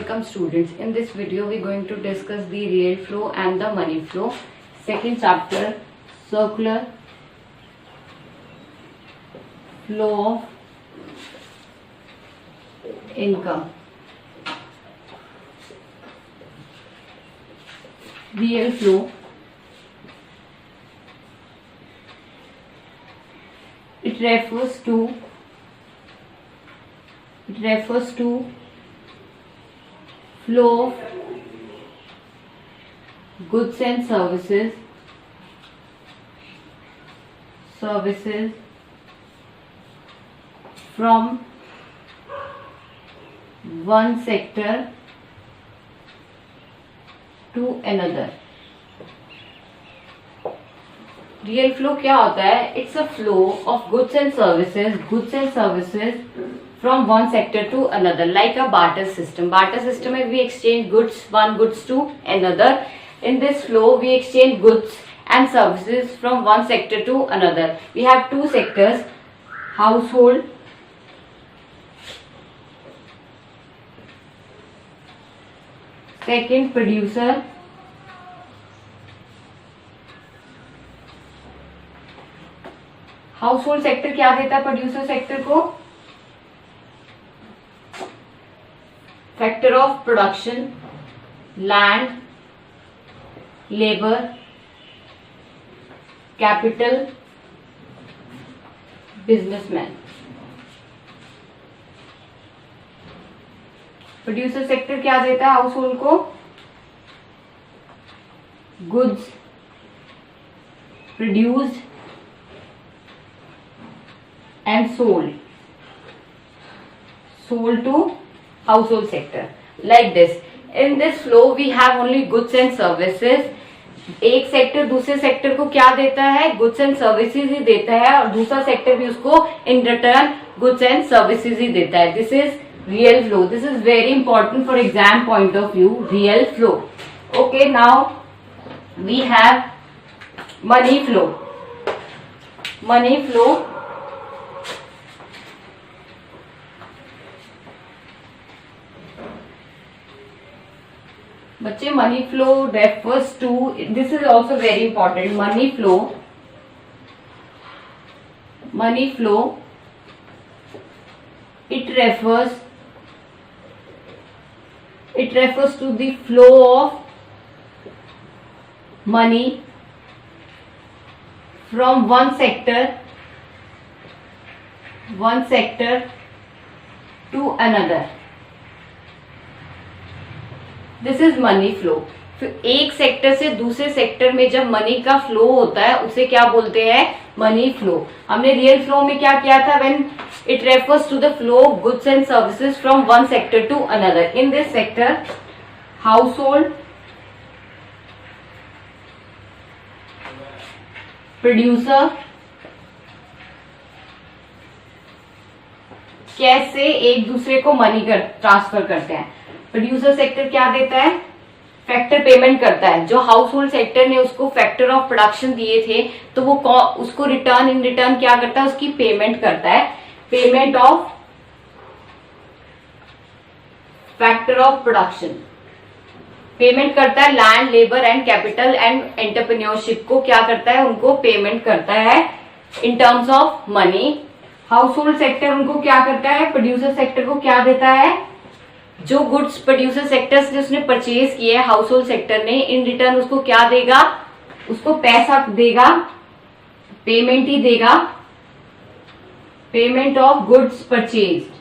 welcome students. In this video we are going to discuss the real flow and the money flow. Second chapter, circular flow of income. Real flow, it refers to flow of goods and services from one sector to another. Real flow क्या होता है? It's a flow of goods and services from one sector to another, like a barter system. Barter system में we exchange goods, one goods to another. In this flow we exchange goods and services from one sector to another. We have two sectors, household second, producer. Household sector क्या देता है producer sector को? Factor of production, land, labour, capital, businessman. Producer sector क्या देता है household को? Goods produced and sold to household sector, like this. In this flow we have only goods and services. एक sector दूसरे sector को क्या देता है? गुड्स एंड सर्विसेज ही देता है, और दूसरा सेक्टर भी उसको in return goods and services ही देता है. This is real flow. This is very important for exam point of view. Real flow. Okay, now we have money flow. Money flow बच्चे, money flow refers to, this is also very important. Money flow it refers to the flow of money from one sector to another. This is money flow. फिर एक sector से दूसरे sector में जब money का flow होता है उसे क्या बोलते हैं? Money flow. हमने रियल फ्लो में क्या किया था? When it refers to the flow of goods and services from one sector to another. In this sector household, producer कैसे एक दूसरे को मनी ट्रांसफर करते हैं. प्रोड्यूसर सेक्टर क्या देता है? फैक्टर पेमेंट करता है. जो हाउसहोल्ड सेक्टर ने उसको फैक्टर ऑफ प्रोडक्शन दिए थे तो वो उसको इन रिटर्न क्या करता है? उसकी पेमेंट करता है. Payment of factor of production. Payment करता है land, labour and capital and entrepreneurship को क्या करता है? उनको पेमेंट करता है in terms of money. Household sector उनको क्या करता है? प्रोड्यूसर सेक्टर को क्या देता है? जो गुड्स प्रोड्यूसर सेक्टर से उसने परचेज किया है हाउसहोल्ड सेक्टर ने, इन रिटर्न उसको क्या देगा? उसको पैसा देगा, पेमेंट ही देगा. Payment of goods purchased.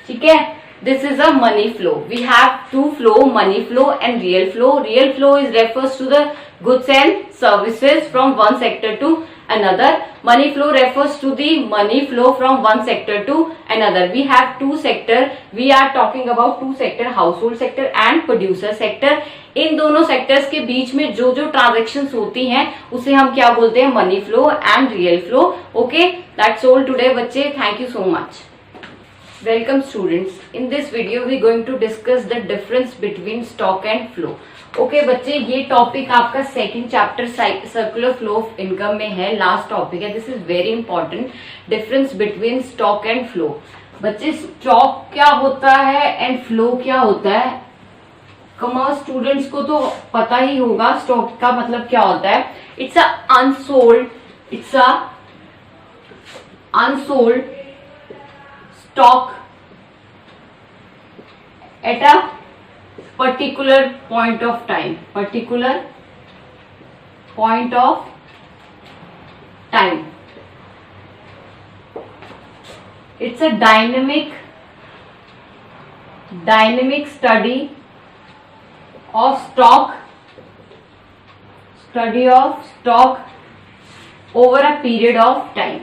ठीक है, this is a money flow. We have two flow, money flow and real flow. Real flow is refers to the goods and services from one sector to another. Money flow refers to the money flow from one sector to another. We have two sector. We are talking about two sector, household sector and producer sector. इन दोनों sectors के बीच में जो जो transactions होती हैं उसे हम क्या बोलते हैं? Money flow and real flow. Okay, that's all today बच्चे. Thank you so much. Welcome students. In this video we going to discuss the difference between stock and flow. Okay बच्चे, ये टॉपिक आपका second chapter circular flow of income में है, last topic है. This is very important. Difference between stock and flow. बच्चे, stock क्या होता है एंड फ्लो क्या होता है? कॉमर्स स्टूडेंट्स को तो पता ही होगा स्टॉक का मतलब क्या होता है. It's a unsold stock at a particular point of time. It's a dynamic study of stock over a period of time.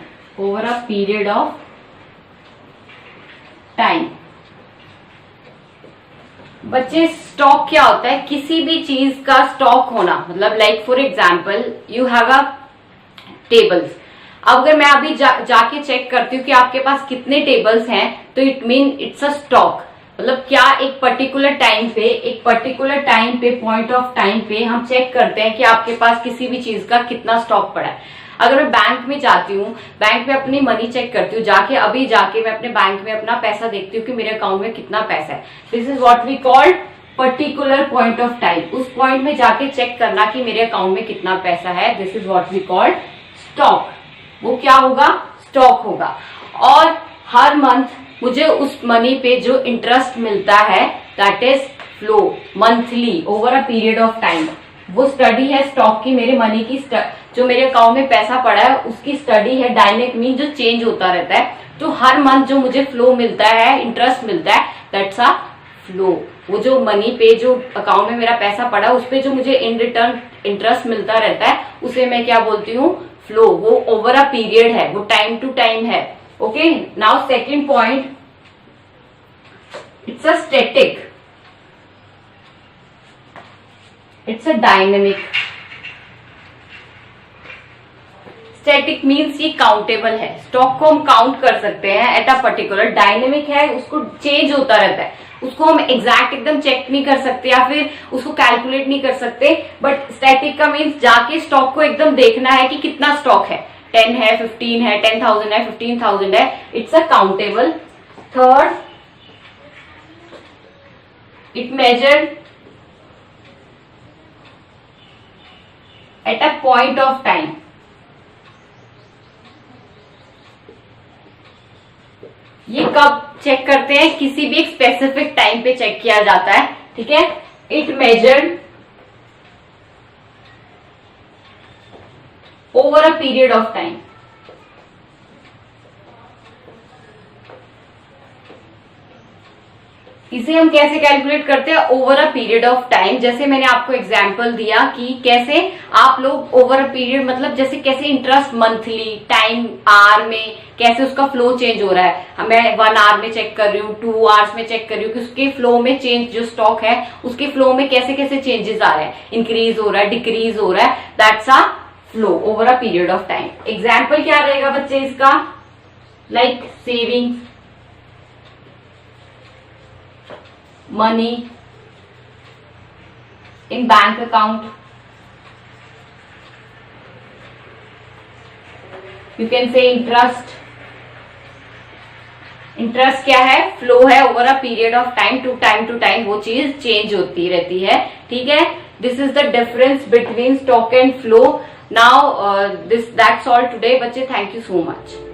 बच्चे, स्टॉक क्या होता है? किसी भी चीज का स्टॉक होना, मतलब like for example you have a tables. अगर मैं अभी जाके चेक करती हूँ कि आपके पास कितने टेबल्स हैं, तो it mean it's a stock. मतलब क्या एक पर्टिकुलर टाइम पे पॉइंट ऑफ टाइम पे हम चेक करते हैं कि आपके पास किसी भी चीज का कितना स्टॉक पड़ा है. अगर मैं बैंक में जाती हूँ, बैंक में अपनी मनी चेक करती हूँ, अभी जाके मैं अपने बैंक में अपना पैसा देखती हूँ कि मेरे अकाउंट में कितना पैसा है. This is what we call particular point of time. उस पॉइंट में जाके चेक करना कि मेरे अकाउंट में कितना पैसा है. This is what we call stock. वो क्या होगा? स्टॉक होगा. और हर मंथ मुझे उस मनी पे जो इंटरेस्ट मिलता है, that is flow, monthly over a period of time. वो स्टडी है स्टॉक की. मेरे मनी की जो मेरे अकाउंट में पैसा पड़ा है उसकी स्टडी है. डायनेमिक मीन जो चेंज होता रहता है. तो हर मंथ जो मुझे फ्लो मिलता है, इंटरेस्ट मिलता है, दैट्स अ फ्लो. वो जो मनी पे जो अकाउंट में मेरा पैसा पड़ा है उस पे जो मुझे इन रिटर्न इंटरेस्ट मिलता रहता है, उसे मैं क्या बोलती हूँ? फ्लो. वो ओवर अ पीरियड है, वो टाइम टू टाइम है. Okay, now second point, it's a static. It's a dynamic. Static means ये काउंटेबल है. स्टॉक को हम काउंट कर सकते हैं एट अ पर्टिकुलर. डायनेमिक है, उसको चेंज होता रहता है. उसको हम एग्जैक्ट एकदम चेक नहीं कर सकते या फिर उसको कैलकुलेट नहीं कर सकते. बट स्टैटिक का मीन्स जाके स्टॉक को एकदम देखना है कि कितना स्टॉक है. 10 है, 15 है, 10,000 है, 15,000 है. It's a countable. Third, it measure at a point of time. ये कब चेक करते हैं? किसी भी एक स्पेसिफिक टाइम पे चेक किया जाता है. ठीक है. It measured over a period of time. इसे हम कैसे कैलकुलेट करते हैं? Over a period of time. जैसे मैंने आपको एग्जांपल दिया कि कैसे आप लोग ओवर अ पीरियड, मतलब जैसे कैसे इंटरेस्ट मंथली, टाइम, आवर में कैसे उसका फ्लो चेंज हो रहा है. मैं 1 आवर में चेक कर रही हूँ, 2 आवर्स में चेक कर रही हूँ कि उसके फ्लो में चेंज, जो स्टॉक है उसके फ्लो में कैसे कैसे चेंजेस आ रहे हैं, इंक्रीज हो रहा है, डिक्रीज हो रहा है. That's a flow over a period of time. Example क्या रहेगा बच्चे इसका? Like saving money in bank account. You can say interest. Interest क्या है? फ्लो है. Over a period of time, to time वो चीज चेंज होती रहती है. ठीक है. This is the difference between stock and flow. Now that's all today बच्चे. Thank you so much.